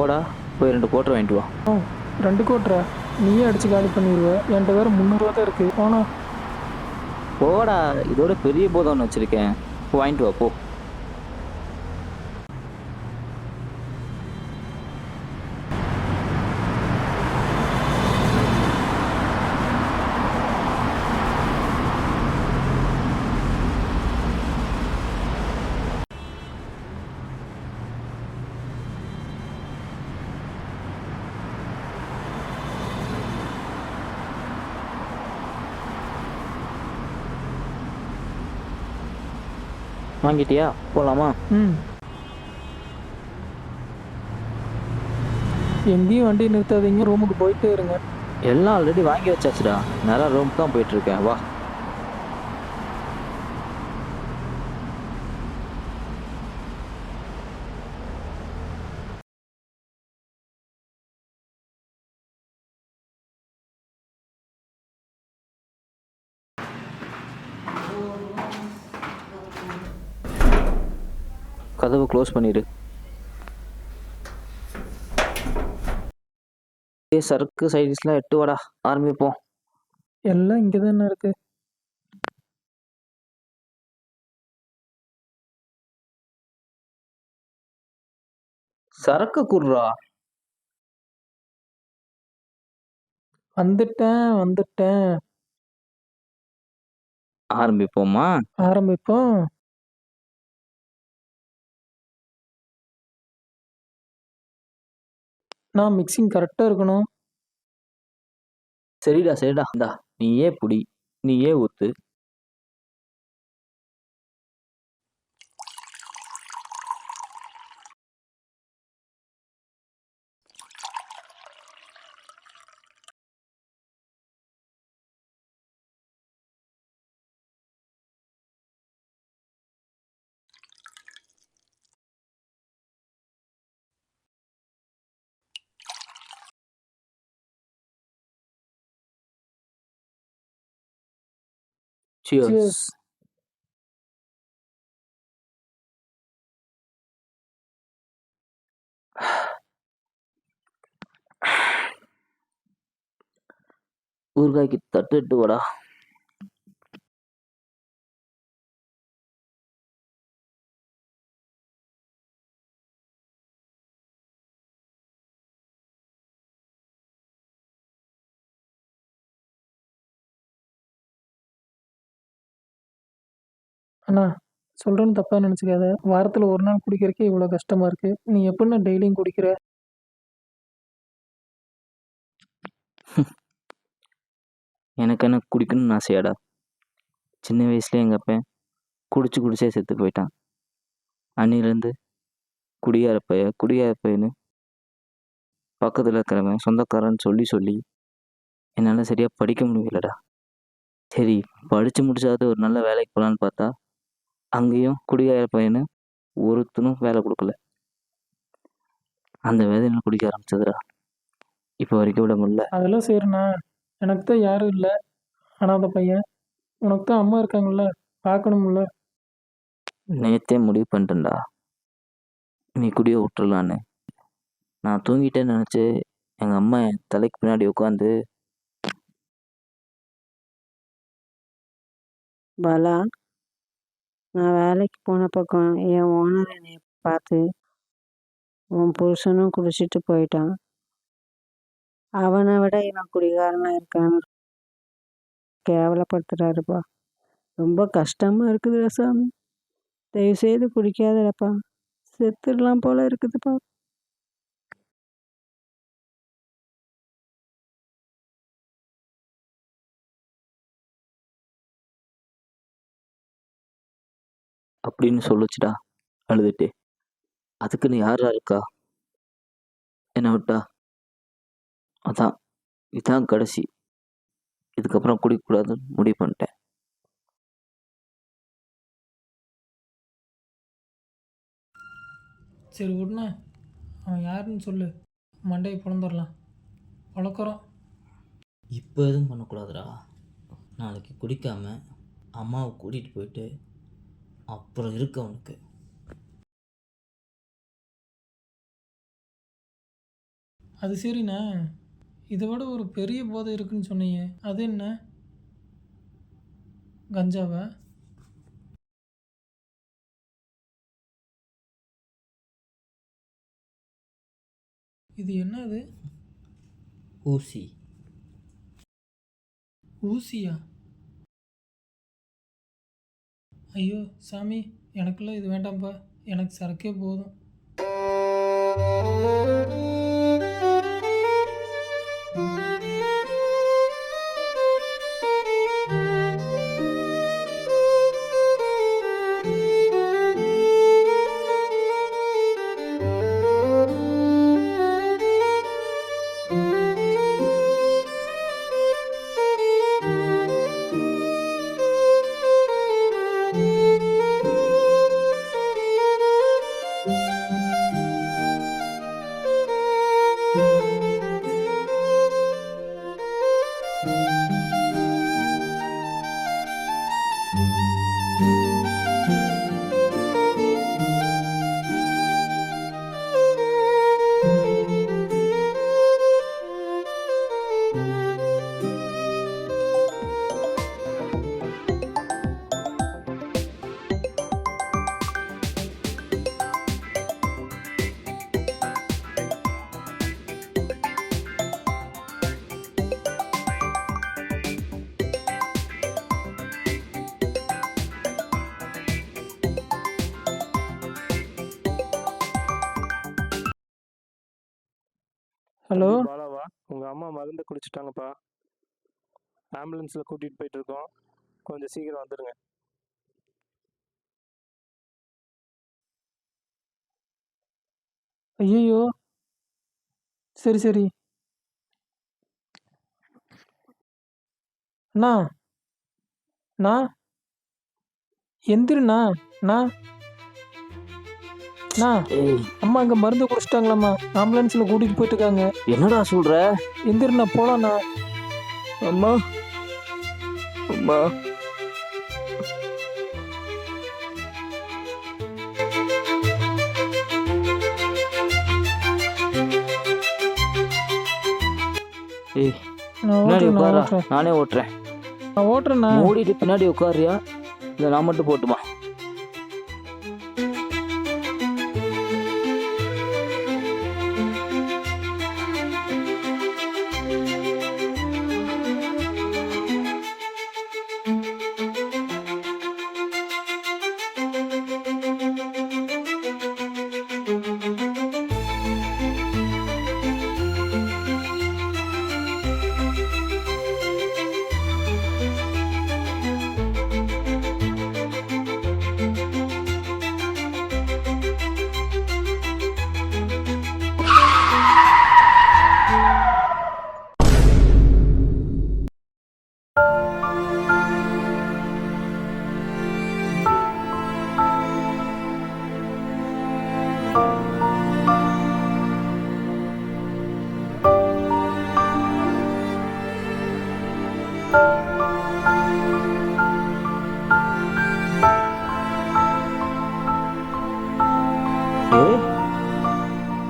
போடா, போய் 2 கோட்டர் வாங்கிட்டு வா. 2 கோட்டரா? நீயே அடிச்சு காலி பண்ணிடுவ. என்கிட்ட வேற 300 தான் இருக்கு. போனா போடா, இதோட பெரிய போதை ஒன்று வச்சிருக்கேன். வாங்கிட்டு வா போ. வாங்கிட்டியா? போலாமா? எங்கேயும் வண்டி நிறுத்தாதீங்க, ரூமுக்கு போயிட்டே இருங்க. எல்லாம் ஆல்ரெடி வாங்கி வச்சாச்சுடா. நேரம் ரூமுக்கு தான் போயிட்டு இருக்கேன். வா. கதவு க்ளோஸ் பண்ணிடு. சரக்கு சைடிஸ்லாம் எட்டு வாடா, ஆரம்பிப்போம். எல்லாம் இங்கே தானே இருக்கு. சரக்கு குடுறா. வந்துட்டேன். ஆரம்பிப்போமா? ஆரம்பிப்போம். நான் மிக்சிங் கரெக்டாக இருக்கணும். சரிடா இந்தா, நீயே புடி, நீயே ஊத்து. Cheers. ஊறுகாய்க்கு தட்டு எட்டு வாடா. அண்ணா, சொல்கிறேன்னு தப்பாக நினச்சிக்காத. வாரத்தில் ஒரு நாள் குடிக்கிறக்கே இவ்வளோ கஷ்டமாக இருக்குது. நீ எப்படிண்ணா டெய்லியும் குடிக்கிற? எனக்கு என்ன குடிக்கணும்னு ஆசையாடா? சின்ன வயசுல எங்கள் அப்பன் குடிச்சே செத்து போயிட்டான். அன்னிலேருந்து குடியார பையன்னு பக்கத்தில் இருக்கிறவன் சொந்தக்காரன்னு சொல்லி என்னால் சரியாக படிக்க முடியலடா. சரி, படித்து முடிச்சாவது ஒரு நல்ல வேலைக்கு போகலான்னு பார்த்தா அங்கேயும் குடியார பையனு ஒருத்தனும் வேலை கொடுக்கல. அந்த வேலையில் குடிக்க ஆரம்பிச்சதுடா. இப்போ வரைக்கும் விட முடியல. அதெல்லாம் சரிண்ணா, எனக்கு தான் யாரும் இல்லை, அனாதை பையன். உனக்கு தான் அம்மா இருக்காங்கல்ல, பார்க்கணும்ல. நேற்றே முடிவு பண்ணிட்டேன்டா, நீ குடியை விட்டுறலான்னு. நான் தூங்கிட்டேன்னு நினச்சி எங்கள் அம்மா என் தலைக்கு பின்னாடி உட்காந்து, பாலா, நான் வேலைக்கு போன பக்கம் என் ஓனர் என்னை பார்த்து, உன் புருஷனும் குடிச்சிட்டு போயிட்டான், அவனை விட இவன் குடிகாரனா இருக்கான்னு கேவலப்படுத்துறாருப்பா. ரொம்ப கஷ்டமா இருக்குதுடா சாமி. தயவுசெய்து குடிக்காதடப்பா, செத்துடலாம் போல இருக்குதுப்பா. அப்படின்னு சொல்லுச்சுடா அழுதுட்டு. அதுக்குன்னு யாரா இருக்கா என்னை விட்டா? அதான், இதான் கடைசி. இதுக்கப்புறம் குடிக்கக்கூடாதுன்னு முடிவு பண்ணிட்டேன். சரி விடுண்ணா, அவன் யாருன்னு சொல்லு, மண்டையை பிளந்துடலாம். வளர்க்குறோம். இப்போ எதுவும் பண்ணக்கூடாதுடா. நாளைக்கு குடிக்காம அம்மாவை கூட்டிகிட்டு போயிட்டு அப்புறம் இருக்க அவனுக்கு. அது சரிண்ணா, இதை விட ஒரு பெரிய போதை இருக்குன்னு சொன்னீங்க, அது என்ன? கஞ்சாவா? இது என்னது? ஊசி. ஊசியா? ஐயோ சாமி, எனக்குலாம் இது வேண்டாம்ப்பா, எனக்கு சரக்கே போதும். ஹலோ. தம்பி பாலாவா? உங்க அம்மா மருந்து குடிச்சிட்டாங்கப்பா. ஆம்புலன்ஸ்ல கூட்டிட்டு போயிட்டு இருக்கோம். கொஞ்சம் சீக்கிரம் வந்துருங்க. ஐயோ, சரி சரி. அண்ணா, அண்ணா, எந்திருண்ணா. அண்ணா, அண்ணா, ஏய், அம்மா அங்கே மருந்து குடிச்சிட்டாங்களாம்மா, ஆம்புலன்ஸில் கூட்டிகிட்டு போயிட்டு இருக்காங்க. என்னடா சொல்ற? எந்திருண்ணா, போகலாண்ணா. அம்மா, அம்மா. ஏய், நான் பின்னாடி ஓட்டுறேன், நான் உட்காரா, ஓட்டுறேன், நானே ஓட்டுறேன். நான் ஓட்டுறேண்ணா. மூடிட்டு பின்னாடி உட்காரியா, இல்லை நான் மட்டும் போட்டுமா? ஏய்,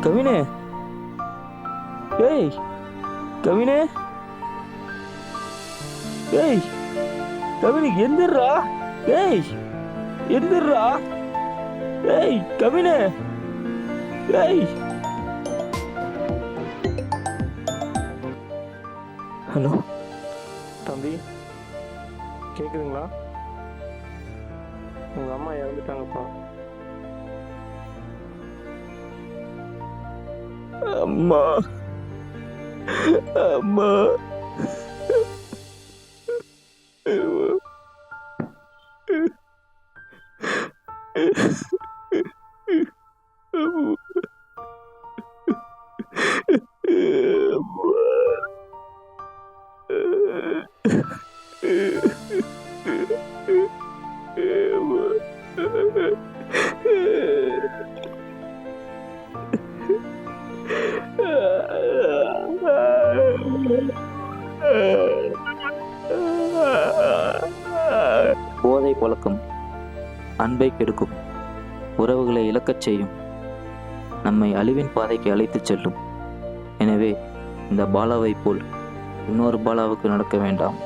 கவினே. ஏய், கவினே. ஏய், கவினி, எந்திர்றா. ஏய், எந்திர்றா. ஏய், கவினே. ஏய். ஹலோ தம்பி, கேக்குதுங்களா? உங்க அம்மா இறந்துட்டாங்கப்பா. அம்மா, அம்மா. போதை பழக்கம் அன்பை கெடுக்கும், உறவுகளை இழக்கச் செய்யும், நம்மை அழிவின் பாதைக்கு அழைத்துச் செல்லும். எனவே இந்த பாலாவை போல் இன்னொரு பாலாவுக்கு நடக்க வேண்டாம்.